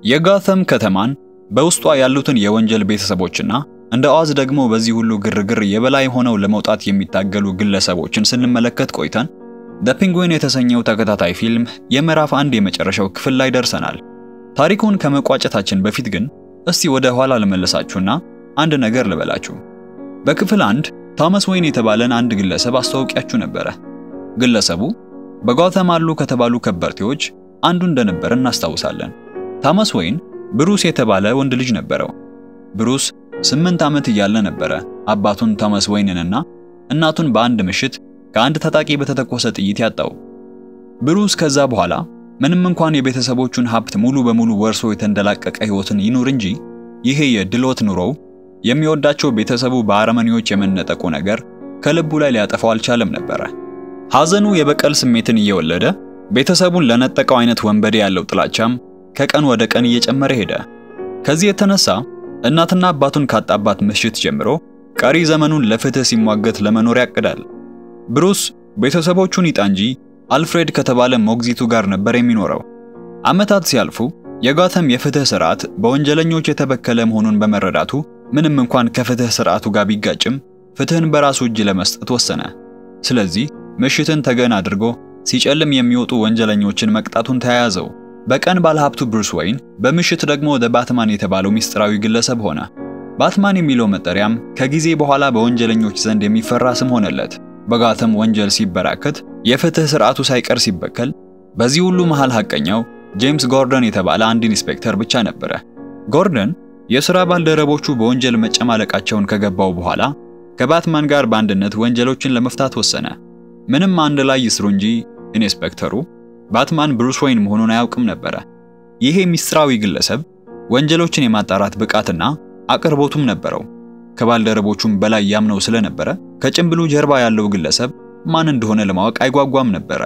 የጋተም ከተማን በውስጧ ያሉትን የወንጀል ቤተሰቦችና እንደ ኦዝ ደግሞ በዚህ ሁሉ ግርግር የበላይ ሆነው ለመውጣት የሚታገሉ ግለሰቦችን ስንመለከት ቆይተን The Penguin የተሰኘው ተከታታይ ፊልም የምዕራፍ 1 የመጨረሻው ክፍል ላይ ደርሰናል። ታሪኩን ከመቋጨታችን በፊት ግን እስቲ ወደ ኋላ ልመለሳችሁና አንድ ነገር ልበላችሁ። በክፍል 1 ቶማስ ዌይን የተባለን አንድ ግለሰብ አስተዋውቂያችሁ ነበረ። ግለሰቡ በጋተም አሉ ከተባሉ ከበርቴዎች አንዱ እንደነበር እናስታውሳለን። ቶማስ ዌይን ብሩስ የተባለ ወንድ ልጅ ነበረው። ብሩስ 8 ዓመት እያለ ነበረ አባቱን ቶማስ ዌይንንና እናቱን በአንድ ምሽት ከአንድ ታጣቂ በተተኮሰ ጥይት ያጣው። ብሩስ ከዛ በኋላ ምንም እንኳን የቤተሰቦቹን ሀብት ሙሉ በሙሉ ወርሶ የተንደላቀቀ ህይወትን ይኑር እንጂ ይሄ የድሎት ኑሮው የሚወዳቸው ቤተሰቡ በአረመኔዎች የመነጠቁ ነገር ከልቡ ላይ ሊያጠፋው አልቻለም ነበር። ሐዘኑ የበቀል ስሜትን እየወለደ ቤተሰቡን ለነጠቀው አይነት ወንበዴ ያለው ጥላቻም ከቀን ወደ ቀን እየጨመረ ሄደ። ከዚህ የተነሳ እናትና አባቱን ካጣባት ምሽት ጀምሮ ቀሪ ዘመኑን ለፍትህ ሲሟገት ለመኖር ያቅዳል። ብሩስ ቤተሰቦቹን ይጣ እንጂ አልፍሬድ ከተባለ ሞግዚቱ ጋር ነበር የሚኖረው። አመታት ሲያልፉ የጋተም የፍትህ ስርዓት በወንጀለኞች የተበከለ መሆኑን በመረዳቱ ምንም እንኳን ከፍትህ ስርዓቱ ጋር ቢጋጭም ፍትህን በራሱ እጅ ለመስጠት ወሰነ። ስለዚህ ምሽትን ተገን አድርጎ ሲጨልም የሚወጡ ወንጀለኞችን መቅጣቱን ተያያዘው። በቀን ባለሀብቱ ብሩስ ዌይን በምሽት ደግሞ ባትማን የተባለው ሚስጥራዊ ግለሰብ ሆነ። ባትማን የሚለው መጠሪያም ከጊዜ በኋላ በወንጀለኞች ዘንድ የሚፈራ ስም ሆነለት። በጋተም ወንጀል ሲበራከት የፍትህ ስርዓቱ ሳይቀር ሲበከል በዚህ ሁሉ መሃል ሐቀኛው ጄምስ ጎርደን የተባለ አንድ ኢንስፔክተር ብቻ ነበረ። ጎርደን የሥራ ባልደረቦቹ በወንጀል መጨማለቃቸውን ከገባው በኋላ ከባትማን ጋር በአንድነት ወንጀሎችን ለመፍታት ወሰነ። ምንም አንድ ላይ ይስሩ እንጂ ኢንስፔክተሩ ባትማን ብሩስ ዌይን መሆኑን አያውቅም ነበር። ይሄ ሚስጥራዊ ግለሰብ ወንጀሎችን የማጣራት ብቃትና አቅርቦቱም ነበረው። ከባልደረቦቹም በላይ ያምነው ስለነበረ ከጭምብሉ ጀርባ ያለው ግለሰብ ማን እንደሆነ ለማወቅ አይጓጓም ነበር።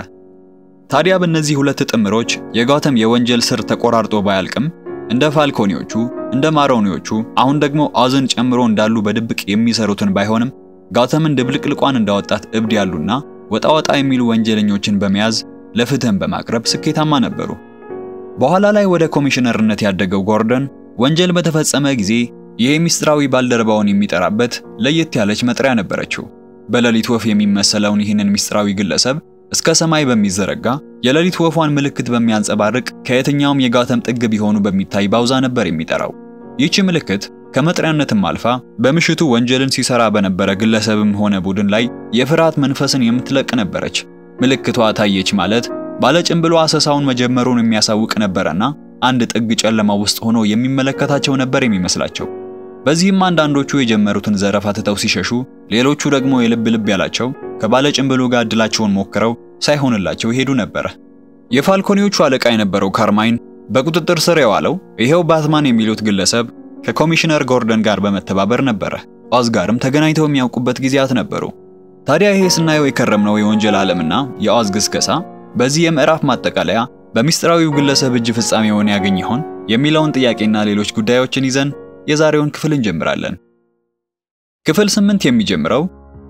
ታዲያ በእነዚህ ሁለት ጥምሮች የጋተም የወንጀል ስር ተቆራርጦ ባያልቅም እንደ ፋልኮኒዎቹ እንደ ማሮኒዎቹ አሁን ደግሞ ኦዝን ጨምሮ እንዳሉ በድብቅ የሚሰሩትን ባይሆንም ጋተምን ድብልቅልቋን እንዳወጣት እብድ ያሉና ወጣ የሚሉ ወንጀለኞችን በመያዝ ለፍትህም በማቅረብ ስኬታማ ነበሩ። በኋላ ላይ ወደ ኮሚሽነርነት ያደገው ጎርደን ወንጀል በተፈጸመ ጊዜ ይሄ ሚስጥራዊ ባልደረባውን የሚጠራበት ለየት ያለች መጥሪያ ነበረችው። በሌሊት ወፍ የሚመሰለውን ይህንን ሚስጥራዊ ግለሰብ እስከ ሰማይ በሚዘረጋ የሌሊት ወፏን ምልክት በሚያንጸባርቅ ከየትኛውም የጋተም ጥግ ቢሆኑ በሚታይ ባውዛ ነበር የሚጠራው። ይህች ምልክት ከመጥሪያነትም አልፋ በምሽቱ ወንጀልን ሲሰራ በነበረ ግለሰብም ሆነ ቡድን ላይ የፍርሃት መንፈስን የምትለቅ ነበረች። ምልክቷ ታየች ማለት ባለጭምብሉ አሰሳውን መጀመሩን የሚያሳውቅ ነበርና አንድ ጥግ ጨለማ ውስጥ ሆኖ የሚመለከታቸው ነበር የሚመስላቸው። በዚህም አንዳንዶቹ የጀመሩትን ዘረፋ ትተው ሲሸሹ፣ ሌሎቹ ደግሞ የልብ ያላቸው ከባለጭምብሉ ጋር እድላቸውን ሞክረው ሳይሆንላቸው ሄዱ ነበር። የፋልኮኒዎቹ አለቃ የነበረው ካርማይን በቁጥጥር ስር የዋለው ይሄው ባትማን የሚሉት ግለሰብ ከኮሚሽነር ጎርደን ጋር በመተባበር ነበር። ኦዝ ጋርም ተገናኝተው የሚያውቁበት ጊዜያት ነበሩ። ታዲያ ይሄ ስናየው የከረምነው የወንጀል ዓለምና የኦዝ ግስገሳ በዚህ የምዕራፍ ማጠቃለያ በሚስጥራዊው ግለሰብ እጅ ፍጻሜውን ያገኝ ይሆን የሚለውን ጥያቄና ሌሎች ጉዳዮችን ይዘን የዛሬውን ክፍል እንጀምራለን። ክፍል 8 የሚጀምረው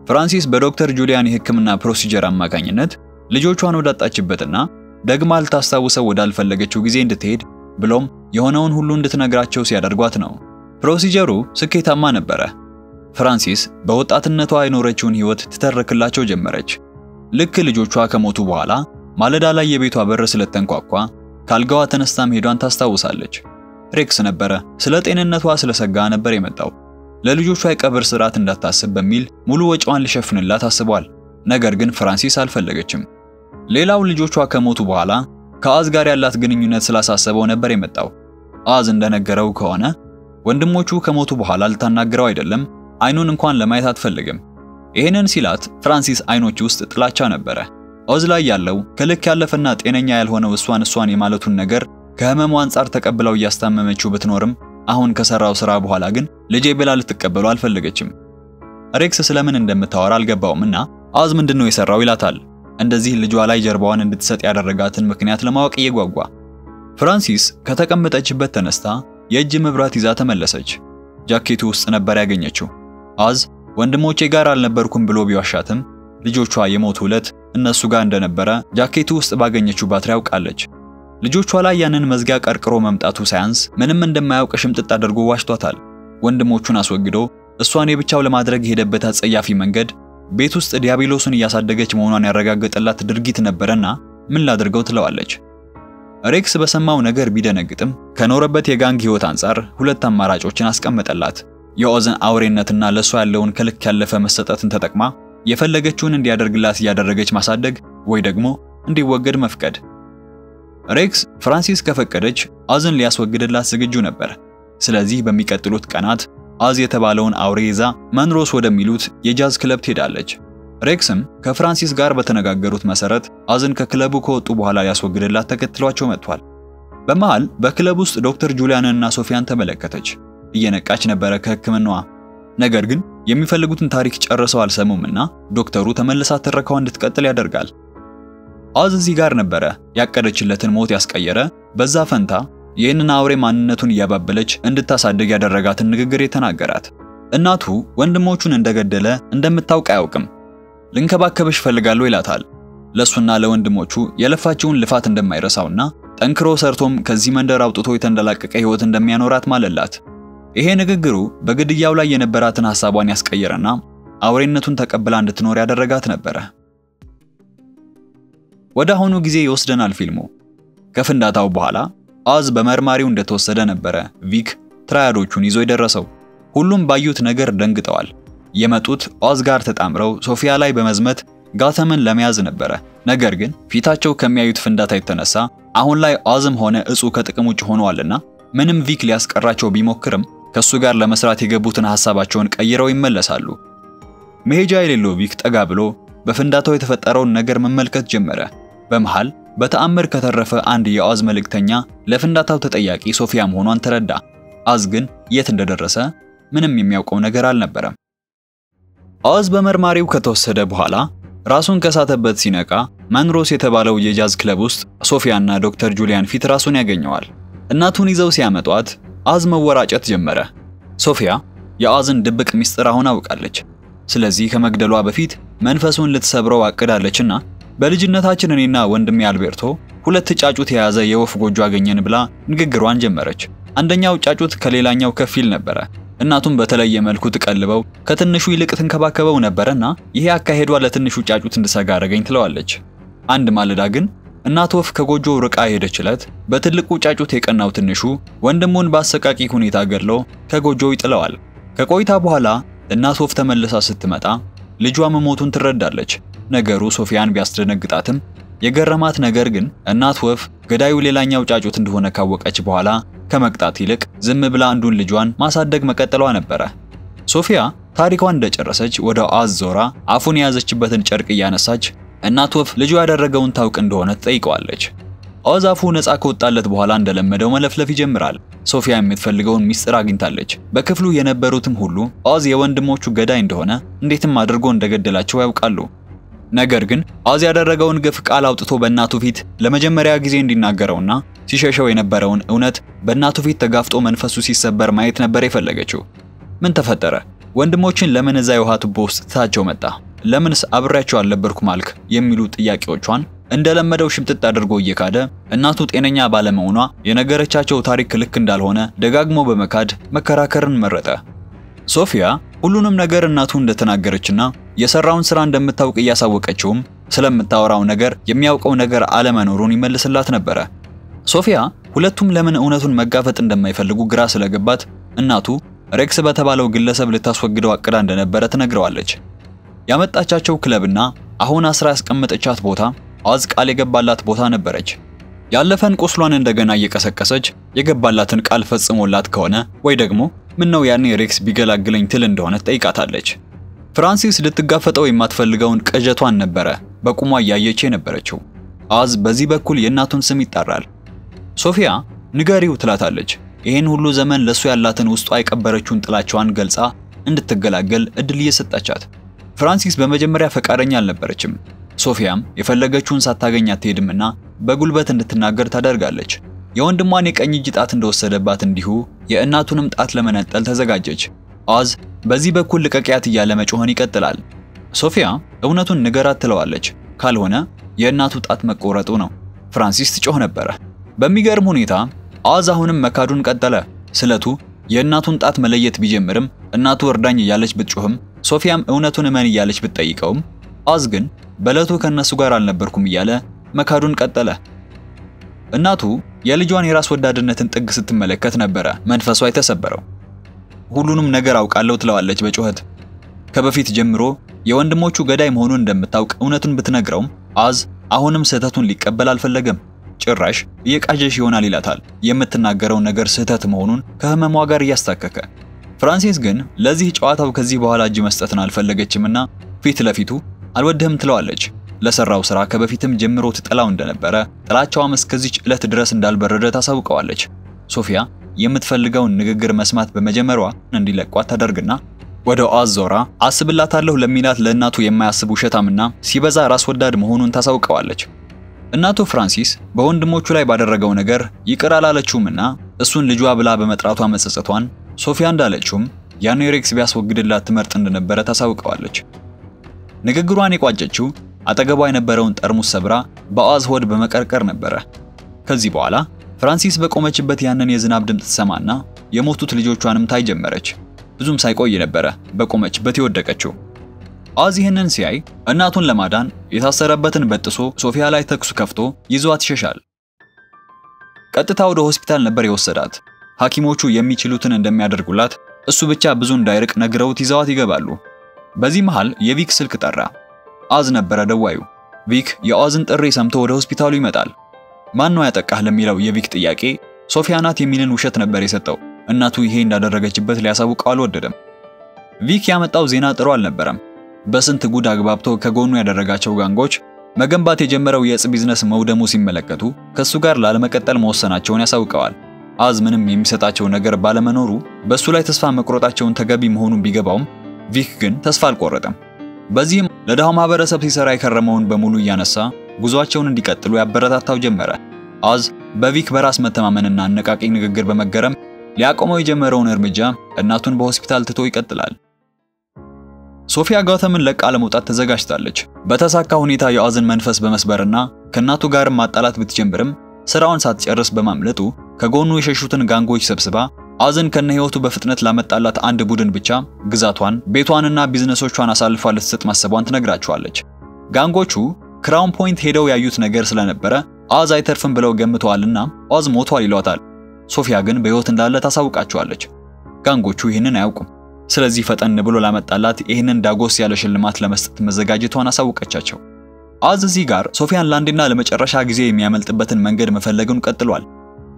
ፍራንሲስ በዶክተር ጁሊያን የሕክምና ፕሮሲጀር አማካኝነት ልጆቿን ወዳጣችበትና ደግማ ልታስታውሰው ወዳልፈለገችው ጊዜ እንድትሄድ ብሎም የሆነውን ሁሉ እንድትነግራቸው ሲያደርጓት ነው። ፕሮሲጀሩ ስኬታማ ነበረ። ፍራንሲስ በወጣትነቷ የኖረችውን ህይወት ትተርክላቸው ጀመረች። ልክ ልጆቿ ከሞቱ በኋላ ማለዳ ላይ የቤቷ በር ስለተንኳኳ ካልጋዋ ተነስታም ሄዷን ታስታውሳለች። ሬክስ ነበረ ስለ ጤንነቷ ስለሰጋ ነበር የመጣው። ለልጆቿ የቀብር ስርዓት እንዳታስብ በሚል ሙሉ ወጪዋን ሊሸፍንላት አስቧል። ነገር ግን ፍራንሲስ አልፈለገችም። ሌላው ልጆቿ ከሞቱ በኋላ ከኦዝ ጋር ያላት ግንኙነት ስላሳሰበው ነበር የመጣው። ኦዝ እንደነገረው ከሆነ ወንድሞቹ ከሞቱ በኋላ ልታናገረው አይደለም አይኑን እንኳን ለማየት አትፈልግም። ይሄንን ሲላት ፍራንሲስ አይኖች ውስጥ ጥላቻ ነበረ። ኦዝ ላይ ያለው ከልክ ያለፈና ጤነኛ ያልሆነው እሷን የማለቱን ነገር ከህመሙ አንፃር ተቀብለው እያስታመመችው ብትኖርም አሁን ከሰራው ስራ በኋላ ግን ልጄ ብላ ልትቀበለው አልፈለገችም። ሬክስ ስለምን እንደምታወራ አልገባውምና ኦዝ ምንድነው የሰራው ይላታል። እንደዚህ ልጇ ላይ ጀርባዋን እንድትሰጥ ያደረጋትን ምክንያት ለማወቅ እየጓጓ ፍራንሲስ ከተቀመጠችበት ተነስታ የእጅ መብራት ይዛ ተመለሰች። ጃኬቱ ውስጥ ነበር ያገኘችው። ኦዝ ወንድሞቼ ጋር አልነበርኩም ብሎ ቢዋሻትም ልጆቿ የሞቱ ዕለት እነሱ ጋር እንደነበረ ጃኬቱ ውስጥ ባገኘችው ባትሪ ያውቃለች። ልጆቿ ላይ ያንን መዝጊያ ቀርቅሮ መምጣቱ ሳያንስ ምንም እንደማያውቅ ሽምጥጥ አድርጎ ዋሽቷታል። ወንድሞቹን አስወግዶ እሷን የብቻው ለማድረግ የሄደበት አጸያፊ መንገድ ቤት ውስጥ ዲያብሎስን እያሳደገች መሆኗን ያረጋገጠላት ድርጊት ነበርና ምን ላድርገው ትለዋለች። ሬክስ በሰማው ነገር ቢደነግጥም ከኖረበት የጋንግ ህይወት አንፃር ሁለት አማራጮችን አስቀመጠላት። የኦዝን አውሬነትና ለሷ ያለውን ከልክ ያለፈ መሰጠትን ተጠቅማ የፈለገችውን እንዲያደርግላት እያደረገች ማሳደግ ወይ ደግሞ እንዲወገድ መፍቀድ። ሬክስ ፍራንሲስ ከፈቀደች ኦዝን ሊያስወግድላት ዝግጁ ነበር። ስለዚህ በሚቀጥሉት ቀናት ኦዝ የተባለውን አውሬ ይዛ መንሮስ ወደሚሉት የጃዝ ክለብ ትሄዳለች። ሬክስም ከፍራንሲስ ጋር በተነጋገሩት መሰረት ኦዝን ከክለቡ ከወጡ በኋላ ሊያስወግድላት ተከትሏቸው መጥቷል። በመሃል በክለብ ውስጥ ዶክተር ጁሊያንና ሶፊያን ተመለከተች። እየነቃች ነበረ ከህክምናዋ። ነገር ግን የሚፈልጉትን ታሪክ ጨርሰው አልሰሙምና ዶክተሩ ተመልሳ ትረካው እንድትቀጥል ያደርጋል። ኦዝ እዚህ ጋር ነበረ ያቀደችለትን ሞት ያስቀየረ። በዛ ፈንታ ይህንን አውሬ ማንነቱን እያባበለች እንድታሳድግ ያደረጋትን ንግግር የተናገራት። እናቱ ወንድሞቹን እንደገደለ እንደምታውቅ አያውቅም። ልንከባከብሽ ፈልጋለሁ ይላታል። ለሱና ለወንድሞቹ የለፋቸውን ልፋት እንደማይረሳውና ጠንክሮ ሰርቶም ከዚህ መንደር አውጥቶ የተንደላቀቀ ህይወት እንደሚያኖራት ማለላት። ይሄ ንግግሩ በግድያው ላይ የነበራትን ሐሳቧን ያስቀየረና አውሬነቱን ተቀብላ እንድትኖር ያደረጋት ነበረ። ወደ አሁኑ ጊዜ ይወስደናል ፊልሙ። ከፍንዳታው በኋላ ኦዝ በመርማሪው እንደተወሰደ ነበረ ቪክ ትራያዶቹን ይዞ የደረሰው። ሁሉም ባዩት ነገር ደንግጠዋል። የመጡት ኦዝ ጋር ተጣምረው ሶፊያ ላይ በመዝመት ጋተምን ለመያዝ ነበረ። ነገር ግን ፊታቸው ከሚያዩት ፍንዳታ የተነሳ አሁን ላይ ኦዝም ሆነ እጹ ከጥቅም ውጭ ሆነዋልና ምንም ቪክ ሊያስቀራቸው ቢሞክርም ከሱ ጋር ለመስራት የገቡትን ሐሳባቸውን ቀይረው ይመለሳሉ። መሄጃ የሌለው ቪክ ጠጋ ብሎ በፍንዳታው የተፈጠረውን ነገር መመልከት ጀመረ። በመሃል በተአምር ከተረፈ አንድ የኦዝ መልእክተኛ ለፍንዳታው ተጠያቂ ሶፊያ መሆኗን ተረዳ። ኦዝ ግን የት እንደደረሰ ምንም የሚያውቀው ነገር አልነበረም። ኦዝ በመርማሪው ከተወሰደ በኋላ ራሱን ከሳተበት ሲነቃ መንሮስ የተባለው የጃዝ ክለብ ውስጥ ሶፊያና ዶክተር ጁሊያን ፊት ራሱን ያገኘዋል። እናቱን ይዘው ሲያመጧት ኦዝ መወራጨት ጀመረ። ሶፊያ የኦዝን ድብቅ ሚስጥር አሁን አውቃለች። ስለዚህ ከመግደሏ በፊት መንፈሱን ልትሰብረው አቅዳለችና በልጅነታችን እኔና ወንድሜ አልቤርቶ ሁለት ጫጩት የያዘ የወፍ ጎጆ አገኘን ብላ ንግግሯን ጀመረች። አንደኛው ጫጩት ከሌላኛው ከፊል ነበረ። እናቱም በተለየ መልኩ ተቀልበው ከትንሹ ይልቅ ተንከባከበው ነበርና ይሄ አካሄዷ ለትንሹ ጫጩት እንድሰጋ አረገኝ ትለዋለች። አንድ ማለዳ ግን እናት ወፍ ከጎጆው ርቃ ሄደችለት። በትልቁ ጫጩት የቀናው ትንሹ ወንድሙን በአሰቃቂ ሁኔታ ገድሎ ከጎጆው ይጥለዋል። ከቆይታ በኋላ እናት ወፍ ተመልሳ ስትመጣ ልጇ መሞቱን ትረዳለች። ነገሩ ሶፊያን ቢያስደነግጣትም የገረማት ነገር ግን እናት ወፍ ገዳዩ ሌላኛው ጫጩት እንደሆነ ካወቀች በኋላ ከመቅጣት ይልቅ ዝም ብላ አንዱን ልጇን ማሳደግ መቀጠሏ ነበረ። ሶፊያ ታሪኳን እንደጨረሰች ወደ ኦዝ ዞራ አፉን የያዘችበትን ጨርቅ እያነሳች እናት ወፍ ልጇ ያደረገውን ታውቅ እንደሆነ ትጠይቀዋለች። ኦዝ አፉ ነፃ ከወጣለት በኋላ እንደለመደው መለፍለፍ ይጀምራል። ሶፊያ የምትፈልገውን ሚስጥር አግኝታለች። በክፍሉ የነበሩትም ሁሉ ኦዝ የወንድሞቹ ገዳይ እንደሆነ እንዴትም አድርጎ እንደገደላቸው ያውቃሉ። ነገር ግን ኦዝ ያደረገውን ግፍ ቃል አውጥቶ በእናቱ ፊት ለመጀመሪያ ጊዜ እንዲናገረውና ሲሸሸው የነበረውን እውነት በእናቱ ፊት ተጋፍጦ መንፈሱ ሲሰበር ማየት ነበር የፈለገችው። ምን ተፈጠረ? ወንድሞችን ለምን እዛ የውሃ ቱቦ ውስጥ ታቸው መጣ? ለምንስ አብሬያቸው አልነበርኩም አልክ? የሚሉ ጥያቄዎቿን እንደለመደው ሽምጥጥ አድርጎ እየካደ እናቱ ጤነኛ ባለመሆኗ የነገረቻቸው ታሪክ ልክ እንዳልሆነ ደጋግሞ በመካድ መከራከርን መረጠ። ሶፊያ ሁሉንም ነገር እናቱ እንደተናገረችና የሰራውን ስራ እንደምታውቅ እያሳወቀችውም ስለምታወራው ነገር የሚያውቀው ነገር አለመኖሩን ይመልስላት ነበር። ሶፊያ ሁለቱም ለምን እውነቱን መጋፈጥ እንደማይፈልጉ ግራ ስለገባት እናቱ ሬክስ በተባለው ግለሰብ ልታስወግደው አቅዳ እንደነበረ ትነግረዋለች። ያመጣቻቸው ክለብና አሁን አስራ ያስቀመጠቻት ቦታ ኦዝ ቃል የገባላት ቦታ ነበረች። ያለፈን ቁስሏን እንደገና እየቀሰቀሰች የገባላትን ቃል ፈጽሞላት ከሆነ ወይ ደግሞ ምን ነው ያኔ ሬክስ ቢገላግለኝ ትል እንደሆነ ጠይቃታለች። ፍራንሲስ ልትጋፈጠው የማትፈልገውን ቅዠቷን ነበረ በቁሟ እያየች የነበረችው። ኦዝ በዚህ በኩል የእናቱን ስም ይጣራል። ሶፊያ ንገሪው ትላታለች። ይሄን ሁሉ ዘመን ለሱ ያላትን ውስጧ የቀበረችውን ጥላቻዋን ገልጻ እንድትገላገል እድል እየሰጣቻት። ፍራንሲስ በመጀመሪያ ፈቃደኛ አልነበረችም። ሶፊያም የፈለገችውን ሳታገኝ አትሄድምና በጉልበት እንድትናገር ታደርጋለች። የወንድሟን የቀኝ እጅ ጣት እንደወሰደባት እንዲሁ የእናቱንም ጣት ለመነጠል ተዘጋጀች። ኦዝ በዚህ በኩል ልቀቂያት እያለ መጮህን ይቀጥላል። ሶፊያ እውነቱን ንገራት ትለዋለች። ካልሆነ የእናቱ ጣት መቆረጡ ነው። ፍራንሲስ ትጮህ ነበር። በሚገርም ሁኔታ ኦዝ አሁንም መካዱን ቀጠለ። ስለቱ የእናቱን ጣት መለየት ቢጀምርም እናቱ እርዳኝ እያለች ብትጮህም ሶፊያም እውነቱን እመን እያለች ብትጠይቀውም ኦዝ ግን በለቱ ከነሱ ጋር አልነበርኩም እያለ መካዱን ቀጠለ። እናቱ የልጇን የራስ ወዳድነትን ጥግ ስትመለከት ነበረ መንፈሷ የተሰበረው። ሁሉንም ነገር አውቃለሁ ትለዋለች በጩኸት። ከበፊት ጀምሮ የወንድሞቹ ገዳይ መሆኑን እንደምታውቅ እውነቱን ብትነግረውም ኦዝ አሁንም ስህተቱን ሊቀበል አልፈለገም። ጭራሽ እየቃዠሽ ይሆናል ይላታል የምትናገረው ነገር ስህተት መሆኑን ከህመሟ ጋር እያስታከከ። ፍራንሲስ ግን ለዚህ ጨዋታው ከዚህ በኋላ እጅ መስጠትን አልፈለገችምና ፊት ለፊቱ አልወደህም ትለዋለች። ለሰራው ስራ ከበፊትም ጀምሮ ትጠላው እንደነበረ ጥላቻዋም እስከዚች ዕለት ድረስ እንዳልበረደ ታሳውቀዋለች። ሶፊያ የምትፈልገውን ንግግር መስማት በመጀመሯ እንዲለቋት ታደርግና ወደ ኦዝ ዞራ አስብላታለሁ ለሚላት ለእናቱ የማያስብ ውሸታምና ሲበዛ ራስ ወዳድ መሆኑን ታሳውቀዋለች። እናቱ ፍራንሲስ በወንድሞቹ ላይ ባደረገው ነገር ይቅር አላለችውምና እሱን ልጇ ብላ በመጥራቷ መጸጸቷን ሶፊያ እንዳለችውም ያኔሬክስ ቢያስወግድላት ትመርጥ እንደነበረ ታሳውቀዋለች። ንግግሯን የቋጨችው አጠገቧ የነበረውን ጠርሙስ ሰብራ በኦዝ ሆድ በመቀርቀር ነበረ። ከዚህ በኋላ ፍራንሲስ በቆመችበት ያንን የዝናብ ድምጽ ተሰማና የሞቱት ልጆቿንም ታይ ጀመረች። ብዙም ሳይቆይ ነበረ በቆመችበት የወደቀችው። ኦዝ ይህንን ሲያይ እናቱን ለማዳን የታሰረበትን በጥሶ ሶፊያ ላይ ተኩስ ከፍቶ ይዟት ይሸሻል። ቀጥታ ወደ ሆስፒታል ነበር የወሰዳት። ሐኪሞቹ የሚችሉትን እንደሚያደርጉላት እሱ ብቻ ብዙ እንዳይርቅ ነግረውት ይዘዋት ይገባሉ። በዚህ መሃል የቪክ ስልክ ጠራ። ኦዝ ነበረ ደዋዩ። ቪክ የኦዝን ጥሪ ሰምቶ ወደ ሆስፒታሉ ይመጣል። ማን ነው ያጠቃህ ለሚለው የቪክ ጥያቄ ሶፊያ ናት የሚልን ውሸት ነበር የሰጠው። እናቱ ይሄ እንዳደረገችበት ሊያሳውቀው አልወደደም። ቪክ ያመጣው ዜና ጥሩ አልነበረም። በስንት ጉድ አግባብቶ ከጎኑ ያደረጋቸው ጋንጎች መገንባት የጀመረው የዕፅ ቢዝነስ መውደሙ ሲመለከቱ ከሱ ጋር ላለመቀጠል መወሰናቸውን ያሳውቀዋል። ኦዝ ምንም የሚሰጣቸው ነገር ባለመኖሩ በሱ ላይ ተስፋ መቁረጣቸውን ተገቢ መሆኑን ቢገባውም ቪክ ግን ተስፋ አልቆረጠም። በዚህም ለዳው ማህበረሰብ ሲሰራ የከረመውን በሙሉ እያነሳ ጉዟቸውን እንዲቀጥሉ ያበረታታው ጀመረ። ኦዝ በቪክ በራስ መተማመንና አነቃቂ ንግግር በመገረም ሊያቆመው የጀመረውን እርምጃ እናቱን በሆስፒታል ትቶ ይቀጥላል። ሶፊያ ጋተምን ለቃ ለመውጣት ተዘጋጅታለች። በተሳካ ሁኔታ የኦዝን መንፈስ በመስበርና ከናቱ ጋር ማጣላት ብትጀምርም ስራውን ሳትጨርስ በማምለጡ ከጎኑ የሸሹትን ጋንጎች ሰብስባ ኦዝን ከነህይወቱ በፍጥነት ላመጣላት አንድ ቡድን ብቻ ግዛቷን፣ ቤቷንና ቢዝነሶቿን አሳልፋ ልትሰጥ ማሰቧን ትነግራቸዋለች። ጋንጎቹ ክራውን ፖይንት ሄደው ያዩት ነገር ስለነበረ ኦዝ አይተርፍም ብለው ገምተዋልና ኦዝ ሞቷል ይሏታል። ሶፊያ ግን በህይወት እንዳለ ታሳውቃቸዋለች። ጋንጎቹ ይህንን አያውቁም። ስለዚህ ፈጠን ብሎ ላመጣላት ይህንን ዳጎስ ያለ ሽልማት ለመስጠት መዘጋጀቷን አሳውቀቻቸው። ኦዝ እዚህ ጋር ሶፊያን ላንድና ለመጨረሻ ጊዜ የሚያመልጥበትን መንገድ መፈለጉን ቀጥሏል።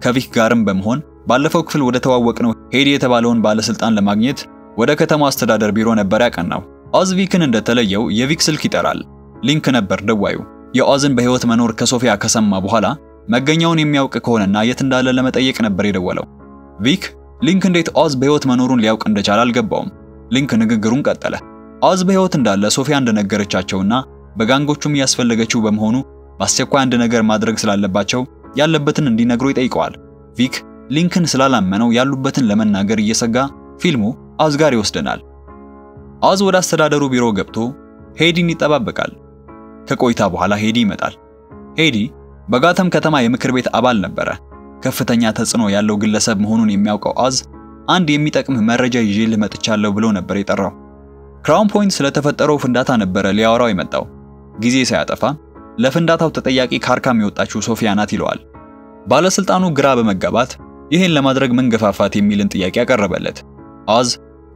ከቪክ ጋርም በመሆን ባለፈው ክፍል ወደ ተዋወቅነው ሄዲ የተባለውን ባለስልጣን ለማግኘት ወደ ከተማው አስተዳደር ቢሮ ነበር ያቀናው። ኦዝ ቪክን እንደተለየው የቪክ ስልክ ይጠራል። ሊንክ ነበር ደዋዩ። የኦዝን በህይወት መኖር ከሶፊያ ከሰማ በኋላ መገኛውን የሚያውቅ ከሆነና የት እንዳለ ለመጠየቅ ነበር የደወለው። ቪክ ሊንክ እንዴት ኦዝ በህይወት መኖሩን ሊያውቅ እንደቻለ አልገባውም። ሊንክ ንግግሩን ቀጠለ። ኦዝ በህይወት እንዳለ ሶፊያ እንደነገረቻቸውና በጋንጎቹም ያስፈልገችው በመሆኑ በአስቸኳይ አንድ ነገር ማድረግ ስላለባቸው ያለበትን እንዲነግሩ ይጠይቀዋል። ቪክ ሊንክን ስላላመነው ያሉበትን ለመናገር እየሰጋ ፊልሙ ኦዝ ጋር ይወስደናል። ኦዝ ወደ አስተዳደሩ ቢሮ ገብቶ ሄዲን ይጠባበቃል። ከቆይታ በኋላ ሄዲ ይመጣል። ሄዲ በጋተም ከተማ የምክር ቤት አባል ነበረ። ከፍተኛ ተጽዕኖ ያለው ግለሰብ መሆኑን የሚያውቀው ኦዝ አንድ የሚጠቅም መረጃ ይዤልህ መጥቻለሁ ብሎ ነበር የጠራው። ክራውን ፖይንት ስለተፈጠረው ፍንዳታ ነበረ ሊያወራው የመጣው። ጊዜ ሳያጠፋ ለፍንዳታው ተጠያቂ ካርካም የወጣችው ሶፊያ ናት ይለዋል። ባለስልጣኑ ግራ በመጋባት ይሄን ለማድረግ ምን ገፋፋት የሚልን ጥያቄ ያቀረበለት። ኦዝ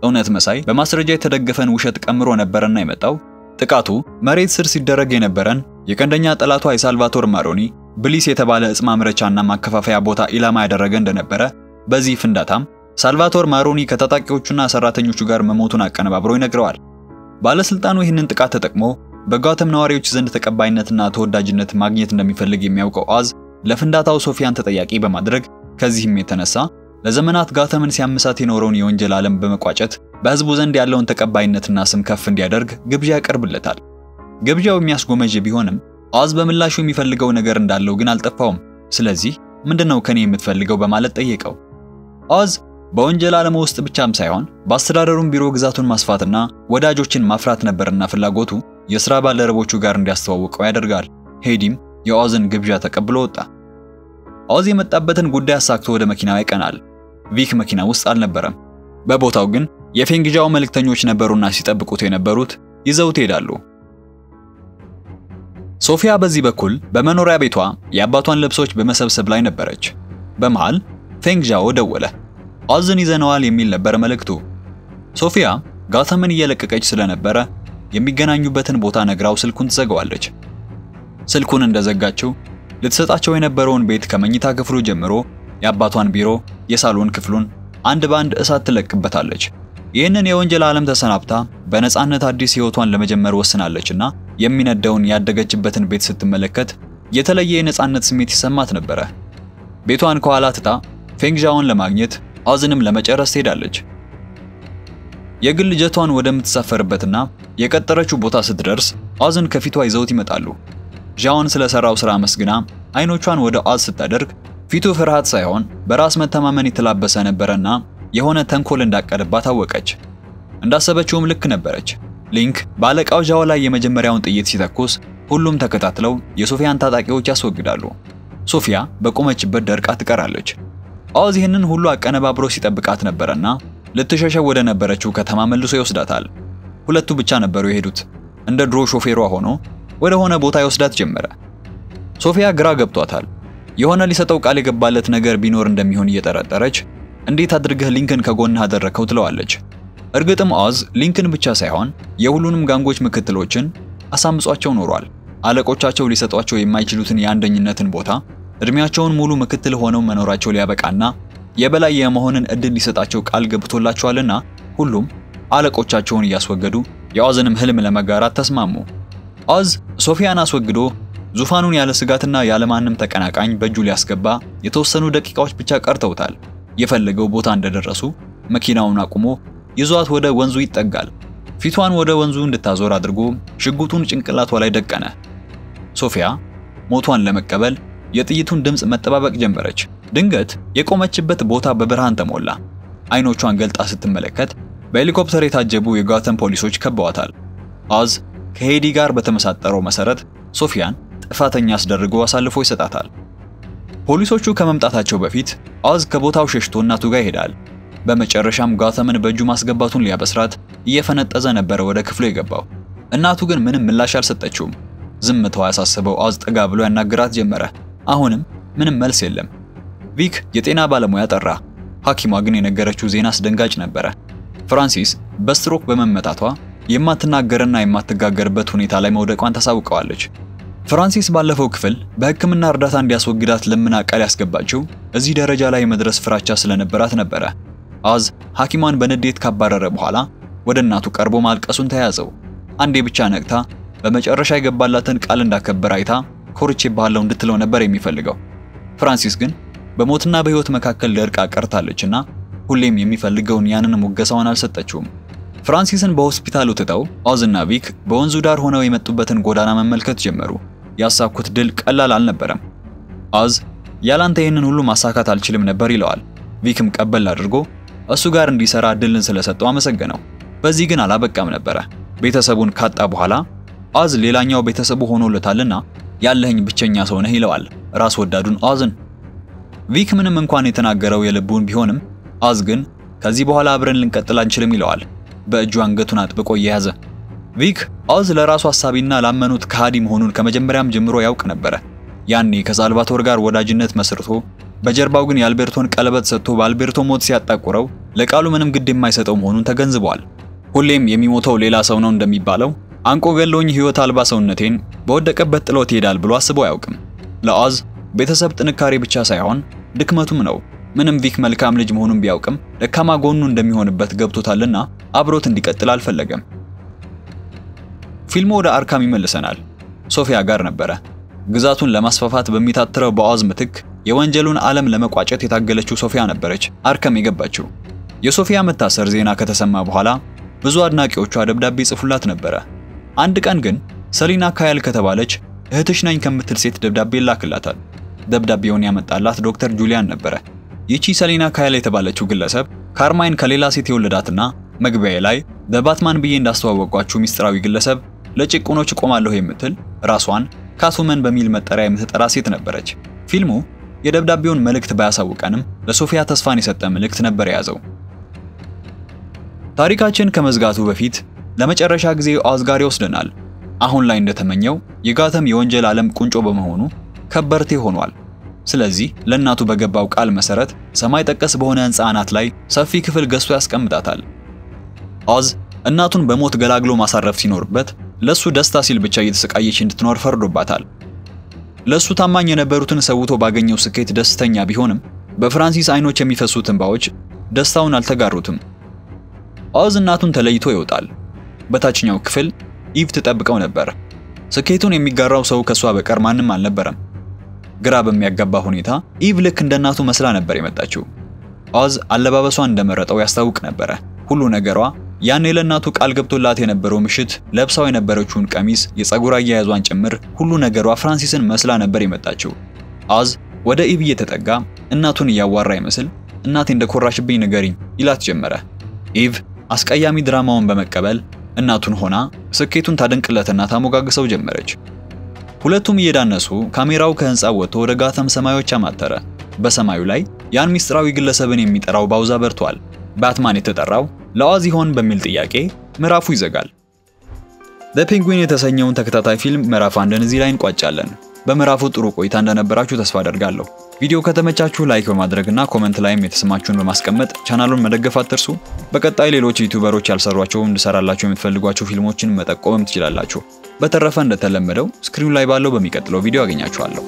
እውነት መሳይ በማስረጃ የተደገፈን ውሸት ቀምሮ ነበርና የመጣው። ጥቃቱ መሬት ስር ሲደረግ የነበረን የቀንደኛ ጠላቷ የሳልቫቶር ማሮኒ ብሊስ የተባለ ዕፅ ማምረቻና ማከፋፈያ ቦታ ኢላማ ያደረገ እንደነበረ፣ በዚህ ፍንዳታም ሳልቫቶር ማሮኒ ከታጣቂዎቹና ሰራተኞቹ ጋር መሞቱን አቀነባብሮ ይነግረዋል። ባለስልጣኑ ይህንን ጥቃት ተጠቅሞ በጋተም ነዋሪዎች ዘንድ ተቀባይነትና ተወዳጅነት ማግኘት እንደሚፈልግ የሚያውቀው ኦዝ ለፍንዳታው ሶፊያን ተጠያቂ በማድረግ ከዚህም የተነሳ ለዘመናት ጋተምን ሲያመሳት የኖረውን የወንጀል ዓለም በመቋጨት በህዝቡ ዘንድ ያለውን ተቀባይነትና ስም ከፍ እንዲያደርግ ግብዣ ያቀርብለታል። ግብዣው የሚያስጎመጅ ቢሆንም ኦዝ በምላሹ የሚፈልገው ነገር እንዳለው ግን አልጠፋውም። ስለዚህ ምንድነው ከኔ የምትፈልገው በማለት ጠየቀው። ኦዝ በወንጀል ዓለም ውስጥ ብቻም ሳይሆን በአስተዳደሩም ቢሮ ግዛቱን ማስፋትና ወዳጆችን ማፍራት ነበርና ፍላጎቱ የሥራ ባልደረቦቹ ጋር እንዲያስተዋውቀው ያደርጋል። ሄዲም የኦዝን ግብዣ ተቀብሎ ወጣ። ኦዝ የመጣበትን ጉዳይ አሳክቶ ወደ መኪናው ይቀናል። ቪክ መኪና ውስጥ አልነበረም። በቦታው ግን የፌንግዣው መልእክተኞች ነበሩና ሲጠብቁት የነበሩት ይዘውት ይሄዳሉ። ሶፊያ በዚህ በኩል በመኖሪያ ቤቷ የአባቷን ልብሶች በመሰብሰብ ላይ ነበረች። በመሃል ፌንግዣው ደወለ። ኦዝን ይዘነዋል የሚል ነበር መልእክቱ። ሶፊያ ጋተምን እየለቀቀች ስለነበረ የሚገናኙበትን ቦታ ነግራው ስልኩን ትዘጋዋለች። ስልኩን እንደዘጋችው ልትሰጣቸው የነበረውን ቤት ከመኝታ ክፍሉ ጀምሮ የአባቷን ቢሮ፣ የሳሎን ክፍሉን አንድ ባንድ እሳት ትለቅበታለች። ይህንን የወንጀል ዓለም ተሰናብታ በነፃነት አዲስ ህይወቷን ለመጀመር ወስናለችና የሚነደውን ያደገችበትን ቤት ስትመለከት የተለየ የነፃነት ስሜት ይሰማት ነበር። ቤቷን ከኋላ ትታ ፌንግዣውን ለማግኘት ኦዝንም ለመጨረስ ትሄዳለች። የግል ጀቷን ወደምትሳፈርበትና የቀጠረችው ቦታ ስትደርስ ኦዝን ከፊቷ ይዘውት ይመጣሉ። ዣውን ስለሰራው ስራ መስግና አይኖቿን ወደ ኦዝ ስታደርግ ፊቱ ፍርሃት ሳይሆን በራስ መተማመን የተላበሰ ነበርና የሆነ ተንኮል እንዳቀደባት አወቀች። እንዳሰበችውም ልክ ነበረች። ሊንክ ባለቃው ዣው ላይ የመጀመሪያውን ጥይት ሲተኩስ ሁሉም ተከታትለው የሶፊያን ታጣቂዎች ያስወግዳሉ። ሶፊያ በቆመችበት ደርቃ ትቀራለች። ኦዝ ይህንን ሁሉ አቀነባብሮ ሲጠብቃት ነበርና ልትሸሸው ወደ ነበረችው ከተማ መልሶ ይወስዳታል። ሁለቱ ብቻ ነበሩ የሄዱት። እንደ ድሮ ሾፌሯ ሆኖ ወደ ሆነ ቦታ ይወስዳት ጀመረ። ሶፊያ ግራ ገብቷታል። የሆነ ሊሰጠው ቃል የገባለት ነገር ቢኖር እንደሚሆን እየጠረጠረች እንዴት አድርገህ ሊንክን ከጎንህ አደረከው ትለዋለች። እርግጥም ኦዝ ሊንክን ብቻ ሳይሆን የሁሉንም ጋንጎች ምክትሎችን አሳምጿቸው ኖሯል። አለቆቻቸው ሊሰጧቸው የማይችሉትን የአንደኝነትን ቦታ እድሜያቸውን ሙሉ ምክትል ሆነው መኖራቸው ሊያበቃና የበላይ የመሆንን እድል ሊሰጣቸው ቃል ገብቶላቸዋልና ሁሉም አለቆቻቸውን እያስወገዱ የኦዝንም ህልም ለመጋራት ተስማሙ። ኦዝ ሶፊያን አስወግዶ ዙፋኑን ያለ ስጋትና ያለ ማንም ተቀናቃኝ በእጁ ሊያስገባ የተወሰኑ ደቂቃዎች ብቻ ቀርተውታል። የፈለገው ቦታ እንደደረሱ መኪናውን አቁሞ ይዟት ወደ ወንዙ ይጠጋል። ፊቷን ወደ ወንዙ እንድታዞር አድርጎ ሽጉጡን ጭንቅላቷ ላይ ደቀነ። ሶፊያ ሞቷን ለመቀበል የጥይቱን ድምጽ መጠባበቅ ጀመረች። ድንገት የቆመችበት ቦታ በብርሃን ተሞላ። አይኖቿን ገልጣ ስትመለከት በሄሊኮፕተር የታጀቡ የጋተም ፖሊሶች ከበዋታል። ኦዝ ከሄዲ ጋር በተመሳጠረው መሰረት ሶፊያን ጥፋተኛ አስደርጎ አሳልፎ ይሰጣታል። ፖሊሶቹ ከመምጣታቸው በፊት ኦዝ ከቦታው ሸሽቶ እናቱ ጋር ይሄዳል። በመጨረሻም ጋተምን በእጁ ማስገባቱን ሊያበስራት እየፈነጠዘ ነበር ወደ ክፍሉ የገባው። እናቱ ግን ምንም ምላሽ አልሰጠችውም። ዝምታዋ ያሳሰበው ኦዝ ጠጋ ብሎ ያናግራት ጀመረ። አሁንም ምንም መልስ የለም። ቪክ የጤና ባለሙያ ጠራ። ሐኪሟ ግን የነገረችው ዜና አስደንጋጭ ነበር። ፍራንሲስ በስትሮክ በመመታቷ የማትናገርና የማትጋገርበት ሁኔታ ላይ መውደቋን ታሳውቀዋለች። ፍራንሲስ ባለፈው ክፍል በሕክምና እርዳታ እንዲያስወግዳት ለምና ቃል ያስገባችው እዚህ ደረጃ ላይ መድረስ ፍራቻ ስለነበራት ነበር። ኦዝ ሐኪሟን በንዴት ካባረረ በኋላ ወደ እናቱ ቀርቦ ማልቀሱን ተያዘው። አንዴ ብቻ ነቅታ በመጨረሻ የገባላትን ቃል እንዳከበር አይታ ኮርቼ ባለው እንድትለው ነበር የሚፈልገው። ፍራንሲስ ግን በሞትና በህይወት መካከል ደርቃ ቀርታለችና ሁሌም የሚፈልገውን ያንን ሙገሳውን አልሰጠችውም። ፍራንሲስን በሆስፒታሉ ትተው ኦዝና ቪክ በወንዙ ዳር ሆነው የመጡበትን ጎዳና መመልከት ጀመሩ። ያሳኩት ድል ቀላል አልነበረም። ኦዝ ያላንተ ይህንን ሁሉ ማሳካት አልችልም ነበር ይለዋል። ቪክም ቀበል አድርጎ እሱ ጋር እንዲሰራ ድልን ስለሰጠው አመሰገነው። በዚህ ግን አላበቃም ነበር። ቤተሰቡን ካጣ በኋላ ኦዝ ሌላኛው ቤተሰቡ ሆኖለታልና ያለህኝ ብቸኛ ሰው ነህ ይለዋል ራስ ወዳዱን ኦዝን። ቪክ ምንም እንኳን የተናገረው የልቡን ቢሆንም ኦዝ ግን ከዚህ በኋላ አብረን ልንቀጥል አንችልም ይለዋል በእጁ አንገቱን አጥብቆ እየያዘ። ቪክ ኦዝ ለራሱ ሐሳቢና ላመኑት ከሃዲ መሆኑን ከመጀመሪያም ጀምሮ ያውቅ ነበር። ያኔ ከሳልቫቶር ጋር ወዳጅነት መስርቶ በጀርባው ግን የአልቤርቶን ቀለበት ሰጥቶ በአልቤርቶ ሞት ሲያጣቁረው ለቃሉ ምንም ግድ የማይሰጠው መሆኑን ተገንዝቧል። ሁሌም የሚሞተው ሌላ ሰው ነው እንደሚባለው አንቆ ገሎኝ ህይወት አልባ ሰውነቴን በወደቀበት ጥሎት ይሄዳል ብሎ አስቦ አያውቅም። ለኦዝ ቤተሰብ ጥንካሬ ብቻ ሳይሆን ድክመቱም ነው። ምንም ቪክ መልካም ልጅ መሆኑን ቢያውቅም ደካማ ጎኑ እንደሚሆንበት ገብቶታልና አብሮት እንዲቀጥል አልፈለገም። ፊልሙ ወደ አርካም ይመልሰናል። ሶፊያ ጋር ነበረ። ግዛቱን ለማስፋፋት በሚታትረው በኦዝ ምትክ የወንጀሉን ዓለም ለመቋጨት የታገለችው ሶፊያ ነበረች አርካም የገባችው። የሶፊያ መታሰር ዜና ከተሰማ በኋላ ብዙ አድናቂዎቿ ደብዳቤ ጽፉላት ነበር። አንድ ቀን ግን ሰሊና ካያል ከተባለች እህትሽ ነኝ ከምትል ሴት ደብዳቤ ላክላታል። ደብዳቤውን ያመጣላት ዶክተር ጁሊያን ነበር። ይቺ ሰሊና ካያል የተባለችው ግለሰብ ካርማይን ከሌላ ሴት የወለዳትና መግቢያዬ ላይ በባትማን ብዬ እንዳስተዋወቋችሁ ሚስጥራዊ ግለሰብ ለጭቁኖች ቆማለሁ የምትል ራሷን ካትውመን በሚል መጠሪያ የምትጠራ ሴት ነበረች። ፊልሙ የደብዳቤውን መልእክት ባያሳውቀንም ለሶፊያ ተስፋን የሰጠ መልእክት ነበር የያዘው። ታሪካችን ከመዝጋቱ በፊት ለመጨረሻ ጊዜ ኦዝ ጋር ይወስደናል። አሁን ላይ እንደተመኘው የጋተም የወንጀል ዓለም ቁንጮ በመሆኑ ከበርቴ ሆኗል። ስለዚህ ለእናቱ በገባው ቃል መሰረት ሰማይ ጠቀስ በሆነ ሕንፃ አናት ላይ ሰፊ ክፍል ገዝቶ ያስቀምጣታል። ኦዝ እናቱን በሞት ገላግሎ ማሳረፍ ሲኖርበት ለሱ ደስታ ሲል ብቻ እየተሰቃየች እንድትኖር ፈርዶባታል። ለሱ ታማኝ የነበሩትን ሰውቶ ባገኘው ስኬት ደስተኛ ቢሆንም በፍራንሲስ አይኖች የሚፈሱት እንባዎች ደስታውን አልተጋሩትም። ኦዝ እናቱን ተለይቶ ይወጣል። በታችኛው ክፍል ኢቭ ትጠብቀው ነበር። ስኬቱን የሚጋራው ሰው ከሷ በቀር ማንም አልነበረም። ግራ በሚያጋባ ሁኔታ ኢቭ ልክ እንደ እናቱ መስላ ነበር የመጣችው። ኦዝ አለባበሷን እንደመረጠው ያስታውቅ ነበር። ሁሉ ነገሯ ያኔ ለእናቱ ቃል ገብቶላት የነበረው ምሽት ለብሳው የነበረችውን ቀሚስ፣ የፀጉር አያያዟን ጭምር ሁሉ ነገሯ ፍራንሲስን መስላ ነበር የመጣችው። ኦዝ ወደ ኢቭ እየተጠጋ እናቱን እያዋራ ይመስል እናቴ እንደኮራሽብኝ ንገሪኝ ይላት ጀመረ። ኢቭ አስቀያሚ ድራማውን በመቀበል እናቱን ሆና ስኬቱን ታደንቅለትና ታሞጋግሰው ጀመረች። ሁለቱም እየዳነሱ ካሜራው ከህንጻው ወጥቶ ወደ ጋተም ሰማዮች አማተረ። በሰማዩ ላይ ያን ሚስጥራዊ ግለሰብን የሚጠራው ባውዛ በርቷል። ባትማን የተጠራው ለኦዝ ይሆን በሚል ጥያቄ ምዕራፉ ይዘጋል። ዘ ፔንጉዊን የተሰኘውን ተከታታይ ፊልም ምዕራፍ 1 እዚህ ላይ እንቋጫለን። በምዕራፉ ጥሩ ቆይታ እንደነበራችሁ ተስፋ አደርጋለሁ። ቪዲዮ ከተመቻችሁ ላይክ በማድረግና ኮሜንት ላይም የተሰማችሁን በማስቀመጥ ቻናሉን መደገፍ አትርሱ። በቀጣይ ሌሎች ዩቲዩበሮች ያልሰሯቸው እንድሰራላችሁ የምትፈልጓቸው ፊልሞችን መጠቆም ትችላላችሁ። በተረፈ እንደተለመደው ስክሪኑ ላይ ባለው በሚቀጥለው ቪዲዮ አገኛችኋለሁ።